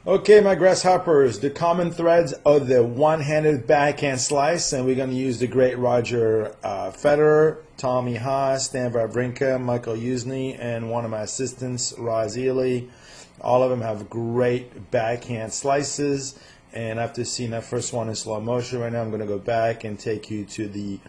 Okay, my grasshoppers, the common threads are the one-handed backhand slice, and we're going to use the great Roger Federer, Tommy Haas, Stan Wawrinka, Michael Usney, and one of my assistants, Rafael. All of them have great backhand slices, and after seeing that first one in slow motion right now, I'm going to go back and take you to the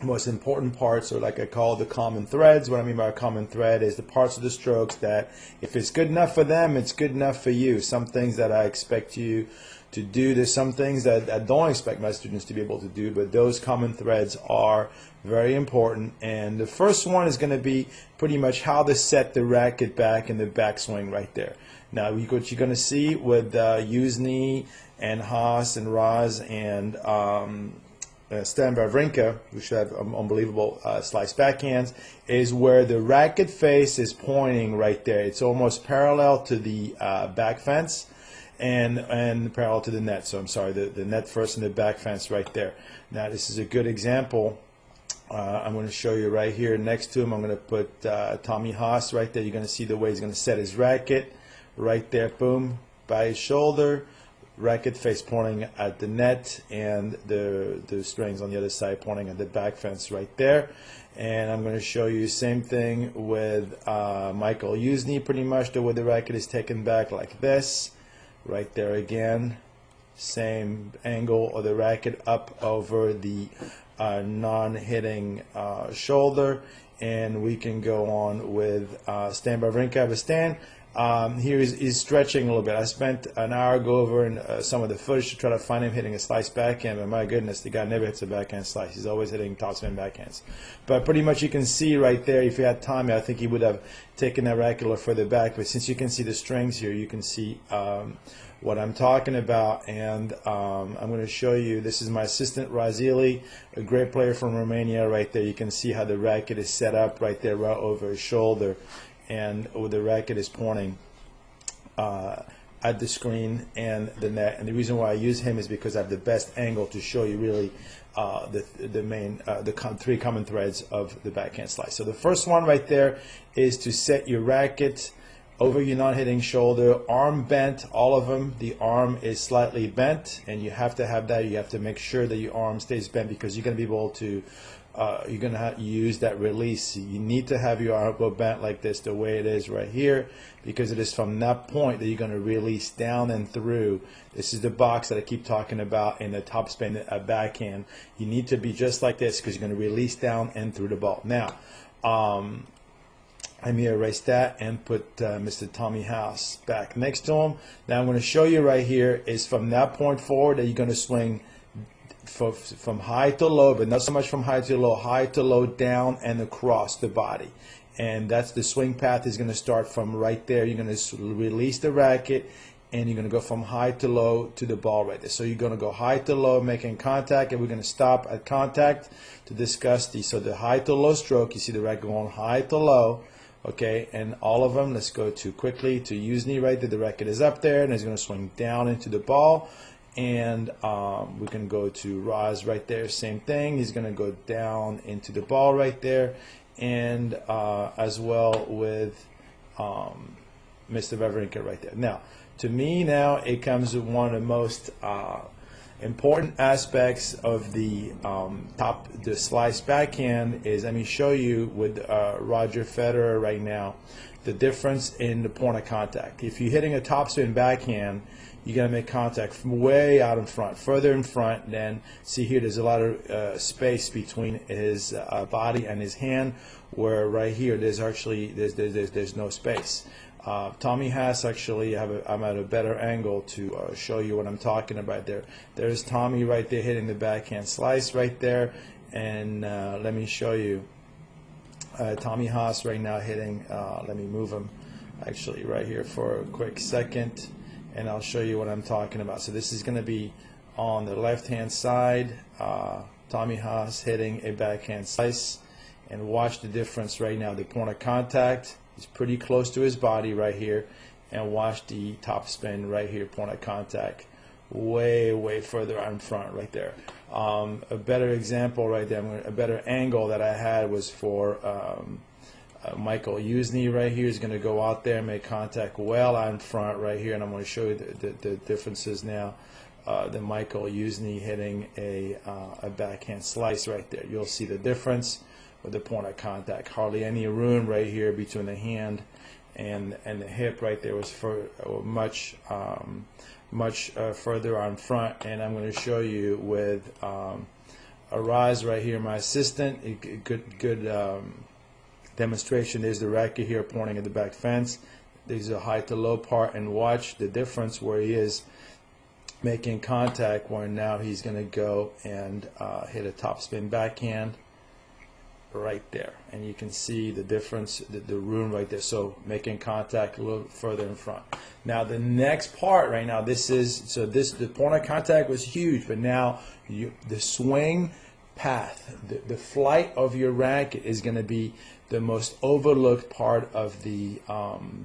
most important parts, or like I call the common threads. What I mean by a common thread is the parts of the strokes that if it's good enough for them, it's good enough for you. Some things that I expect you to do, there's some things that I don't expect my students to be able to do, but those common threads are very important. And the first one is going to be pretty much how to set the racket back in the backswing right there. Now what you're going to see with Usney and Haas and Raz and Stan Wawrinka, who should have unbelievable slice backhands, is where the racket face is pointing right there. It's almost parallel to the back fence and parallel to the net. So I'm sorry, the net first and the back fence right there. Now this is a good example. I'm going to show you right here next to him. I'm going to put Tommy Haas right there. You're going to see the way he's going to set his racket right there, boom, by his shoulder. Racket face pointing at the net, and the strings on the other side pointing at the back fence right there. And I'm going to show you same thing with Michael Usney, pretty much the way the racket is taken back like this right there again. Same angle of the racket up over the non-hitting shoulder. And we can go on with Stan Wawrinka. But Stan here is stretching a little bit. I spent an hour go over some of the footage to try to find him hitting a slice backhand, but my goodness, the guy never hits a backhand slice. He's always hitting topspin backhands. But pretty much you can see right there, if he had time, I think he would have taken that racket a little further back. But since you can see the strings here, you can see what I'm talking about. And I'm going to show you, this is my assistant, Rafael, a great player from Romania right there. You can see how the racket is set up right there, right over his shoulder. And the racket is pointing at the screen and the net. And the reason why I use him is because I have the best angle to show you really the three common threads of the backhand slice. So the first one right there is to set your racket over your non-hitting shoulder, arm bent, all of them. The arm is slightly bent, and you have to have that. You have to make sure that your arm stays bent, because you're going to be able to you're going to use that release. You need to have your elbow bent like this, the way it is right here, because it is from that point that you're going to release down and through. This is the box that I keep talking about in the topspin backhand. You need to be just like this, because you're going to release down and through the ball. Now, I'm going to erase that and put Mr. Tommy Haas back next to him. Now I'm going to show you right here is from that point forward that you're going to swing from high to low, but not so much from high to low, down and across the body. And that's the swing path is going to start from right there. You're going to release the racket, and you're going to go from high to low to the ball right there. So you're going to go high to low, making contact, and we're going to stop at contact to discuss the high to low stroke. You see the racket going high to low. Okay, and all of them, let's go to quickly to Usney right there. The racket is up there, and it's going to swing down into the ball. And we can go to Raz right there, same thing. He's going to go down into the ball right there, and as well with Mr. Wawrinka right there. Now, to me, now it comes to one of the most important aspects of the the slice backhand is, let me show you with Roger Federer right now, the difference in the point of contact. If you're hitting a topspin backhand, you got to make contact from way out in front, further in front. Then see here, there's a lot of space between his body and his hand, where right here there's actually there's no space. Tommy Haas, actually, I'm at a better angle to show you what I'm talking about there. There's Tommy right there hitting the backhand slice right there, and let me show you Tommy Haas right now hitting. Let me move him actually right here for a quick second, and I'll show you what I'm talking about. So this is going to be on the left-hand side. Tommy Haas hitting a backhand slice, and watch the difference right now. The point of contact is pretty close to his body right here, and watch the top spin right here. Point of contact way further out in front right there. A better example right there, a better angle that I had was for Michael Usney right here is going to go out there and make contact well out in front right here, and I'm going to show you the differences now. The Michael Usney hitting a backhand slice right there. You'll see the difference with the point of contact. Hardly any room right here between the hand and the hip right there. Was for much further on front, and I'm going to show you with a rise right here. My assistant, a good demonstration. There's the racket here pointing at the back fence. There's a high to low part, and watch the difference where he is making contact, where now he's going to go and hit a topspin backhand right there, and you can see the difference, the room right there. So making contact a little further in front. Now the next part right now, the point of contact was huge, but now the swing path, the flight of your racket is going to be the most overlooked part of the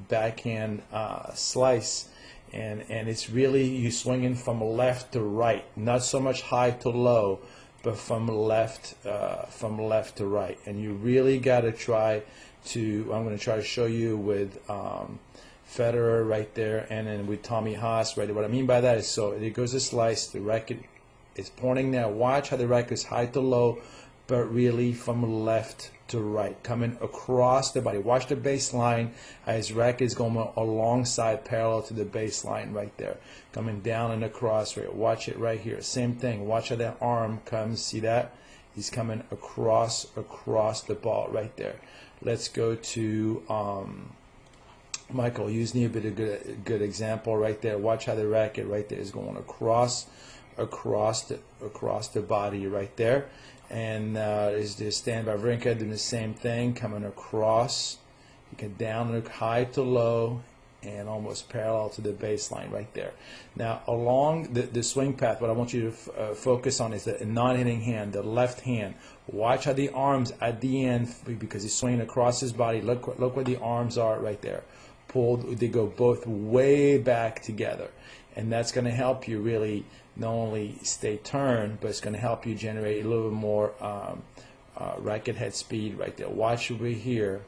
backhand slice, and it's really you swinging from left to right, not so much high to low, but from left to right. And you really got to try to, I'm going to try to show you with Federer right there, and then with Tommy Haas right there. What I mean by that is, so it goes a slice, the racket is pointing now. Watch how the racket is high to low, but really from left to right, coming across the body. Watch the baseline, how his racket is going alongside, parallel to the baseline right there, coming down and across. Right, watch it right here. Same thing. Watch how that arm comes. See that? He's coming across the ball right there. Let's go to Michael Usney, a bit of good example right there. Watch how the racket right there is going across the body right there. And is the standby Wawrinka doing the same thing, coming across. You can down look high to low and almost parallel to the baseline right there. Now along the swing path, what I want you to focus on is the non-hitting hand, the left hand. Watch how the arms at the end, because he's swinging across his body. Look where the arms are right there. Pulled, they go both way back together, and that's going to help you really not only stay turned, but it's going to help you generate a little bit more racket head speed right there. Watch over here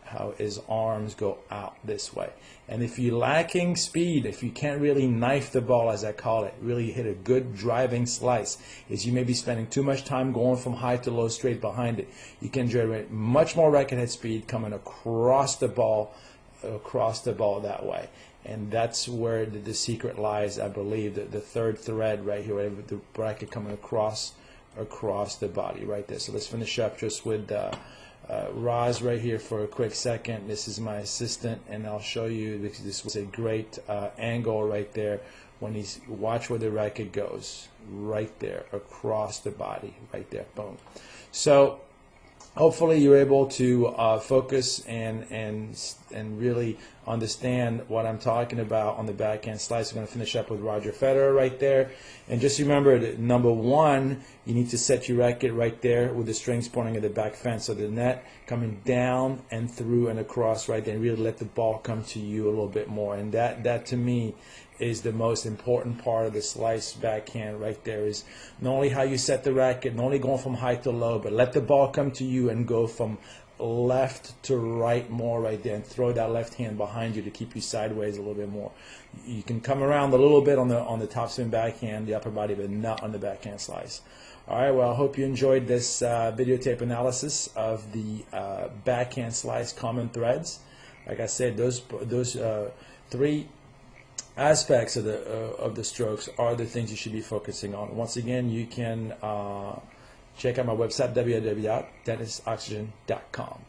how his arms go out this way. And if you're lacking speed, if you can't really knife the ball, as I call it, really hit a good driving slice, is you may be spending too much time going from high to low straight behind it. You can generate much more racket head speed coming across the ball that way. And that's where the secret lies, I believe, the third thread right here, with the bracket coming across the body right there. So let's finish up just with Roz right here for a quick second. This is my assistant, and I'll show you, because this was a great angle right there. When he's, watch where the racket goes, right there, across the body, right there, boom. So hopefully you're able to focus and really understand what I'm talking about on the backhand slice. We're going to finish up with Roger Federer right there. And just remember that number one, you need to set your racket right there with the strings pointing at the back fence. So the net coming down and through and across right there, and really let the ball come to you a little bit more. And that to me is the most important part of the slice backhand right there, is not only how you set the racket, not only going from high to low, but let the ball come to you and go from left to right more right there, and throw that left hand behind you to keep you sideways a little bit more. You can come around a little bit on the topspin backhand, the upper body, but not on the backhand slice. All right, well, I hope you enjoyed this videotape analysis of the backhand slice common threads. Like I said, those three aspects of the strokes are the things you should be focusing on. Once again, you can check out my website, www.tennissOxygen.com.